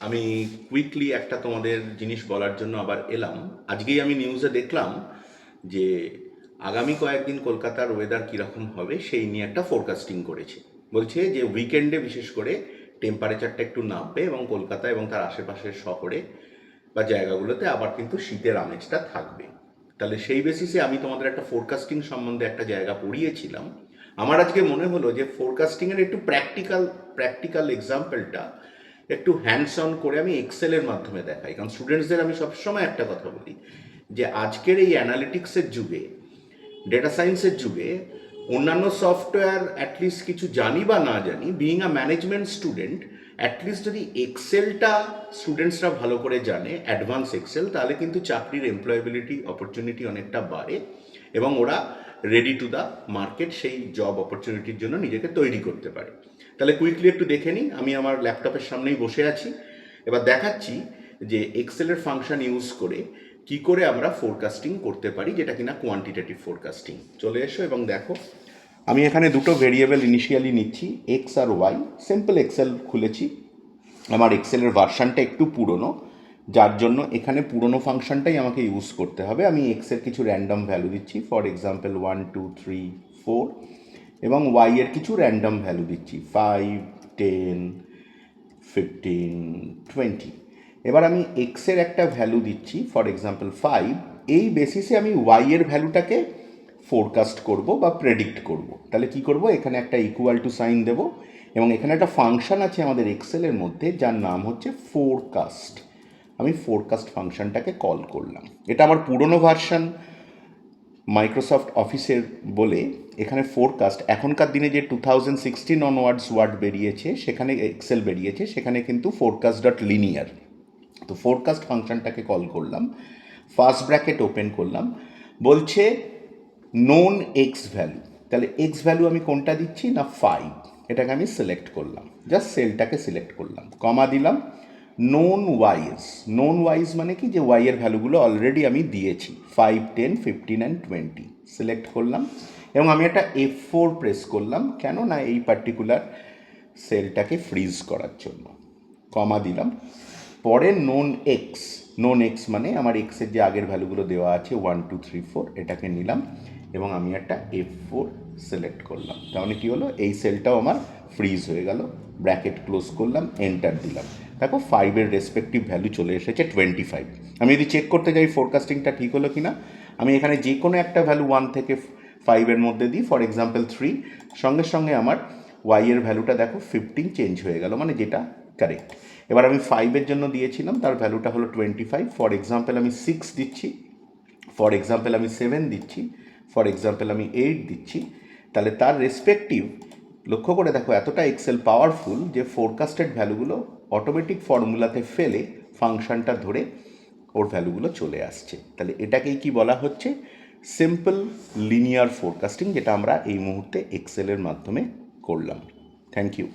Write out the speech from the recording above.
আমি কুইকলি একটা তোমাদের জিনিস বলার জন্য আবার এলাম। আজকেই আমি নিউজে দেখলাম যে আগামী কয়েকদিন কলকাতার ওয়েদার কীরকম হবে সেই নিয়ে একটা ফোরকাস্টিং করেছে। বলছে যে উইকেন্ডে বিশেষ করে টেম্পারেচারটা একটু নামবে এবং কলকাতা এবং তার আশেপাশের শহরে বা জায়গাগুলোতে আবার কিন্তু শীতের আমেজটা থাকবে। তাহলে সেই বেসিসে আমি তোমাদের একটা ফোরকাস্টিং সম্বন্ধে একটা জায়গা পড়িয়েছিলাম। আমার আজকে মনে হলো যে ফোরকাস্টিংয়ের একটু প্র্যাকটিক্যাল এক্সাম্পলটা একটু হ্যান্ডস অন করে আমি এক্সেলের মাধ্যমে দেখাই। কারণ স্টুডেন্টসদের আমি সবসময় একটা কথা বলি যে আজকের এই অ্যানালিটিক্সের যুগে, ডেটা সায়েন্সের যুগে অন্যান্য সফটওয়্যার অ্যাটলিস্ট কিছু জানি বা না জানি, বিইং আ ম্যানেজমেন্ট স্টুডেন্ট অ্যাটলিস্ট যদি এক্সেলটা স্টুডেন্টসরা ভালো করে জানে, অ্যাডভান্স এক্সেল, তাহলে কিন্তু চাকরির এমপ্লয়াবিলিটি অপরচুনিটি অনেকটা বাড়ে এবং ওরা রেডি টু দ্য মার্কেট সেই জব অপরচুনিটির জন্য নিজেকে তৈরি করতে পারে। তাহলে কুইকলি একটু দেখে নিই। আমি আমার ল্যাপটপের সামনেই বসে আছি, এবার দেখাচ্ছি যে এক্সেলের ফাংশন ইউজ করে কি করে আমরা ফোরকাস্টিং করতে পারি, যেটা কিনা কোয়ান্টিটেটিভ ফোরকাস্টিং। চলে এসো এবং দেখো, আমি এখানে দুটো ভেরিয়েবল ইনিশিয়ালি নিচ্ছি, এক্স আর ওয়াই। সিম্পল এক্সেল খুলেছি। আমার এক্সেলের ভার্সানটা একটু পুরনো, যার জন্য এখানে পুরনো ফাংশনটাই আমাকে ইউজ করতে হবে। আমি এক্সের কিছু র্যান্ডম ভ্যালু দিচ্ছি, ফর এক্সাম্পল 1 2 3 4, এবং ওয়াই এর কিছু র্যান্ডম ভ্যালু দিচ্ছি 5 10 15 20। এবার আমি এক্সের একটা ভ্যালু দিচ্ছি, ফর এক্সাম্পল 5। এই বেসিসে আমি ওয়াই এর ভ্যালুটাকে ফোরকাস্ট করব বা প্রেডিক্ট করব। তাহলে কি করব, এখানে একটা ইকুয়াল টু সাইন দেব এবং এখানে একটা ফাংশন আছে আমাদের এক্সেলের মধ্যে যার নাম হচ্ছে ফোরকাস্ট। আমি ফোরকাস্ট ফাংশনটাকে কল করলাম। এটা আমার পুরনো ভার্সন মাইক্রোসফট অফিসের বলে এখানে ফোরকাস্ট, এখনকার দিনে যে 2016 অনওয়ার্ডস ওয়ার্ড বেরিয়েছে, সেখানে এক্সেল বেরিয়েছে, সেখানে কিন্তু ফোরকাস্ট ডট লিনিয়ার। তো ফোরকাস্ট ফাংশনটাকে কল করলাম, ফার্স্ট ব্র্যাকেট ওপেন করলাম, বলছে নোন এক্স ভ্যালু। তাহলে এক্স ভ্যালু আমি কোনটা দিচ্ছি না 5, এটাকে আমি সিলেক্ট করলাম, জাস্ট সেলটাকে সিলেক্ট করলাম, কমা দিলাম। নোন ওয়াইজ, নোন ওয়াইজ মানে কি, যে ওয়াই এর ভ্যালুগুলো অলরেডি আমি দিয়েছি 5 10 15 অ্যান্ড 20, সিলেক্ট করলাম এবং আমি একটা F4 প্রেস করলাম। কেন না, এই পার্টিকুলার সেলটাকে ফ্রিজ করার জন্য, কমা দিলাম। পরে নোন এক্স, নোন এক্স মানে আমার এক্সের যে আগের ভ্যালুগুলো দেওয়া আছে 1 2 3 4, এটাকে নিলাম এবং আমি একটা F4 সিলেক্ট করলাম। তার মানে কী হলো, এই সেলটাও আমার ফ্রিজ হয়ে গেল। ব্র্যাকেট ক্লোজ করলাম, এন্টার দিলাম। দেখো 5-এর রেসপেক্টিভ ভ্যালু চলে এসেছে 25। আমি যদি চেক করতে যাই ফোরকাস্টিংটা ঠিক হলো কি না, আমি এখানে যে কোনো একটা ভ্যালু 1 থেকে 5-এর মধ্যে দিই, ফর এক্সাম্পল 3, সঙ্গে সঙ্গে আমার ওয়াই এর ভ্যালুটা দেখো 15 চেঞ্জ হয়ে গেল, মানে যেটা কারেক্ট। এবার আমি 5-এর জন্য দিয়েছিলাম, তার ভ্যালুটা হলো 25। ফর এক্সাম্পল আমি 6 দিচ্ছি, ফর এক্সাম্পল আমি 7 দিচ্ছি, ফর এক্সাম্পল আমি 8 দিচ্ছি। তাহলে তার রেসপেক্টিভ লক্ষ্য করে দেখো, এতটা এক্সেল পাওয়ারফুল যে ফোরকাস্টেড ভ্যালুগুলো অটোমেটিক ফর্মুলাতে ফেলে ফাংশনটা ধরে ওর ভ্যালুগুলো চলে আসছে। তাহলে এটাকেই কি বলা হচ্ছে, সিম্পল লিনিয়ার ফোরকাস্টিং, যেটা আমরা এই মুহূর্তে এক্সেলের মাধ্যমে করলাম। Thank you.